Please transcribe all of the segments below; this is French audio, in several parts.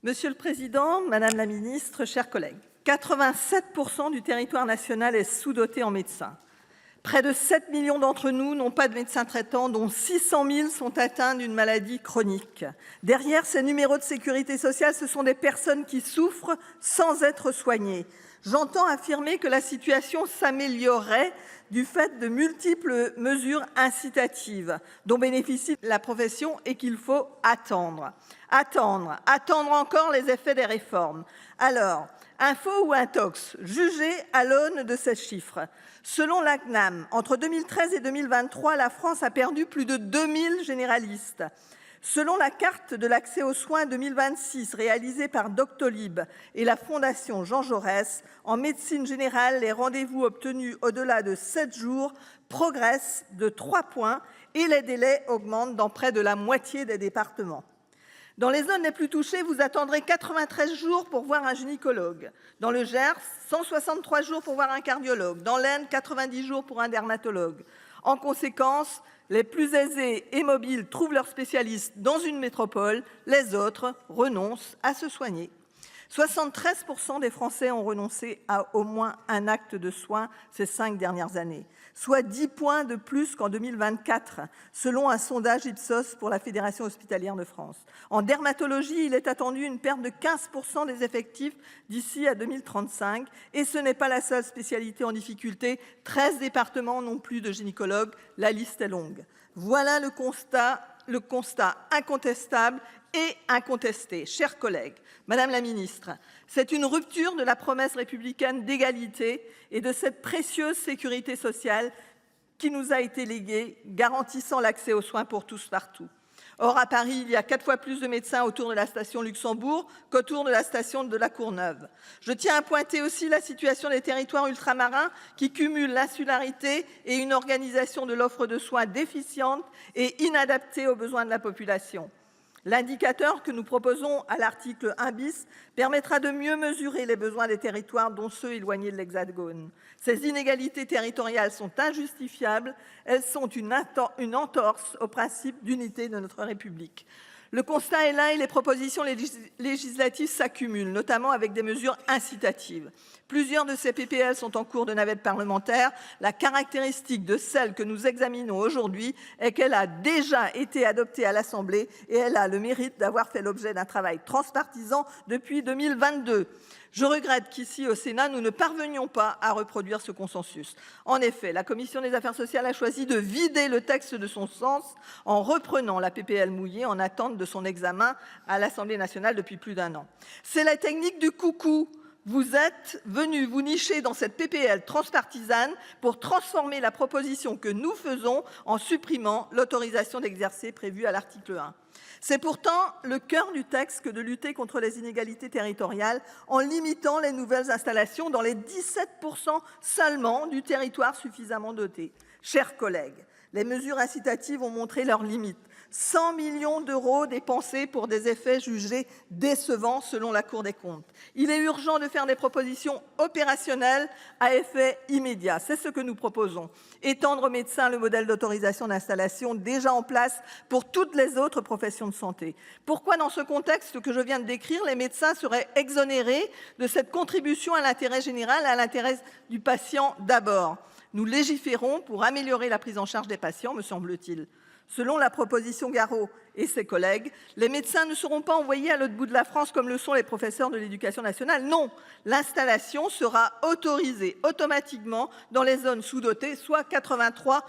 Monsieur le Président, Madame la Ministre, chers collègues, 87% du territoire national est sous-doté en médecins. Près de 7 millions d'entre nous n'ont pas de médecin traitant, dont 600 000 sont atteints d'une maladie chronique. Derrière ces numéros de sécurité sociale, ce sont des personnes qui souffrent sans être soignées. J'entends affirmer que la situation s'améliorerait du fait de multiples mesures incitatives dont bénéficie la profession et qu'il faut attendre. Attendre encore les effets des réformes. Alors, info ou intox, jugez à l'aune de ces chiffres. Selon la CNAM, entre 2013 et 2023, la France a perdu plus de 2000 généralistes. Selon la carte de l'accès aux soins 2026 réalisée par Doctolib et la Fondation Jean Jaurès, en médecine générale, les rendez-vous obtenus au-delà de 7 jours progressent de 3 points et les délais augmentent dans près de la moitié des départements. Dans les zones les plus touchées, vous attendrez 93 jours pour voir un gynécologue. Dans le Gers, 163 jours pour voir un cardiologue. Dans l'Aisne, 90 jours pour un dermatologue. En conséquence, les plus aisés et mobiles trouvent leurs spécialistes dans une métropole, les autres renoncent à se soigner. 73% des Français ont renoncé à au moins un acte de soin ces 5 dernières années, soit 10 points de plus qu'en 2024, selon un sondage Ipsos pour la Fédération hospitalière de France. En dermatologie, il est attendu une perte de 15% des effectifs d'ici à 2035, et ce n'est pas la seule spécialité en difficulté. 13 départements n'ont plus de gynécologue, la liste est longue. Voilà le constat incontestable et incontesté. Chers collègues, Madame la Ministre, c'est une rupture de la promesse républicaine d'égalité et de cette précieuse sécurité sociale qui nous a été léguée, garantissant l'accès aux soins pour tous partout. Or, à Paris, il y a 4 fois plus de médecins autour de la station Luxembourg qu'autour de la station de la Courneuve. Je tiens à pointer aussi la situation des territoires ultramarins qui cumulent l'insularité et une organisation de l'offre de soins déficiente et inadaptée aux besoins de la population. L'indicateur que nous proposons à l'article 1 bis permettra de mieux mesurer les besoins des territoires, dont ceux éloignés de l'Hexagone. Ces inégalités territoriales sont injustifiables, elles sont une entorse au principe d'unité de notre République. Le constat est là et les propositions législatives s'accumulent, notamment avec des mesures incitatives. Plusieurs de ces PPL sont en cours de navette parlementaire. La caractéristique de celle que nous examinons aujourd'hui est qu'elle a déjà été adoptée à l'Assemblée et elle a le mérite d'avoir fait l'objet d'un travail transpartisan depuis 2022. Je regrette qu'ici, au Sénat, nous ne parvenions pas à reproduire ce consensus. En effet, la Commission des affaires sociales a choisi de vider le texte de son sens en reprenant la PPL mouillée en attente de son examen à l'Assemblée nationale depuis plus d'1 an. C'est la technique du coucou. Vous êtes venus vous nicher dans cette PPL transpartisane pour transformer la proposition que nous faisons en supprimant l'autorisation d'exercer prévue à l'article 1. C'est pourtant le cœur du texte que de lutter contre les inégalités territoriales en limitant les nouvelles installations dans les 17% seulement du territoire suffisamment doté. Chers collègues, les mesures incitatives ont montré leurs limites. 100 millions d'euros dépensés pour des effets jugés décevants selon la Cour des comptes. Il est urgent de faire des propositions opérationnelles à effet immédiat. C'est ce que nous proposons. Étendre aux médecins le modèle d'autorisation d'installation déjà en place pour toutes les autres professions de santé. Pourquoi dans ce contexte que je viens de décrire, les médecins seraient exonérés de cette contribution à l'intérêt général, à l'intérêt du patient d'abord? Nous légiférons pour améliorer la prise en charge des patients, me semble-t-il. Selon la proposition Garot et ses collègues, les médecins ne seront pas envoyés à l'autre bout de la France comme le sont les professeurs de l'éducation nationale. Non, l'installation sera autorisée automatiquement dans les zones sous-dotées, soit 83%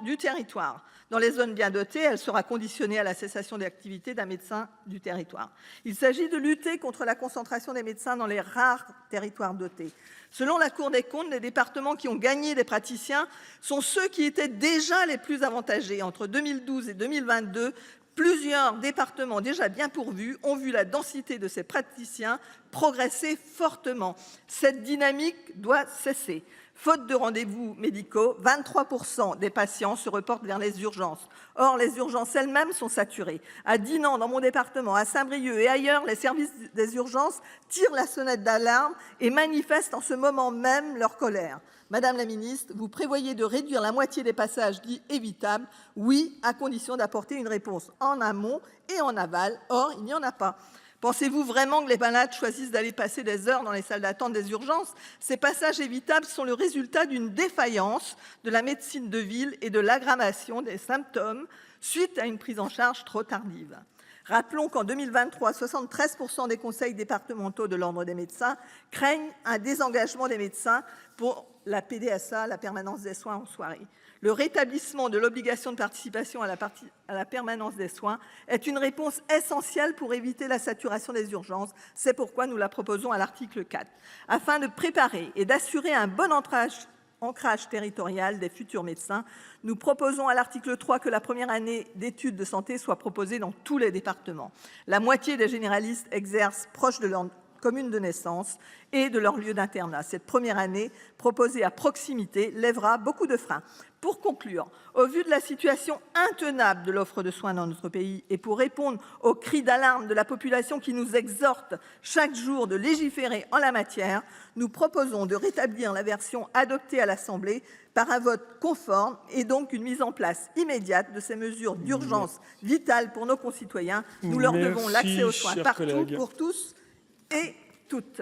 du territoire. Dans les zones bien dotées, elle sera conditionnée à la cessation d'activité d'un médecin du territoire. Il s'agit de lutter contre la concentration des médecins dans les rares territoires dotés. Selon la Cour des comptes, les départements qui ont gagné des praticiens sont ceux qui étaient déjà les plus avantagés. Entre 2012 et 2022, plusieurs départements déjà bien pourvus ont vu la densité de ces praticiens progresser fortement. Cette dynamique doit cesser. Faute de rendez-vous médicaux, 23% des patients se reportent vers les urgences. Or, les urgences elles-mêmes sont saturées. À Dinan, dans mon département, à Saint-Brieuc et ailleurs, les services des urgences tirent la sonnette d'alarme et manifestent en ce moment même leur colère. Madame la ministre, vous prévoyez de réduire la moitié des passages dits évitables, oui, à condition d'apporter une réponse en amont et en aval. Or, il n'y en a pas. Pensez-vous vraiment que les malades choisissent d'aller passer des heures dans les salles d'attente des urgences? Ces passages évitables sont le résultat d'une défaillance de la médecine de ville et de l'aggravation des symptômes suite à une prise en charge trop tardive. Rappelons qu'en 2023, 73% des conseils départementaux de l'Ordre des médecins craignent un désengagement des médecins pour la PDSA, la permanence des soins en soirée. Le rétablissement de l'obligation de participation à la permanence des soins est une réponse essentielle pour éviter la saturation des urgences. C'est pourquoi nous la proposons à l'article 4. Afin de préparer et d'assurer un bon ancrage territorial des futurs médecins, nous proposons à l'article 3 que la première année d'études de santé soit proposée dans tous les départements. La moitié des généralistes exercent proche de leur commune de naissance et de leur lieu d'internat. Cette première année proposée à proximité lèvera beaucoup de freins. Pour conclure, au vu de la situation intenable de l'offre de soins dans notre pays et pour répondre aux cris d'alarme de la population qui nous exhorte chaque jour de légiférer en la matière, nous proposons de rétablir la version adoptée à l'Assemblée par un vote conforme et donc une mise en place immédiate de ces mesures d'urgence vitales pour nos concitoyens. Nous leur devons l'accès aux soins partout, pour tous et toutes.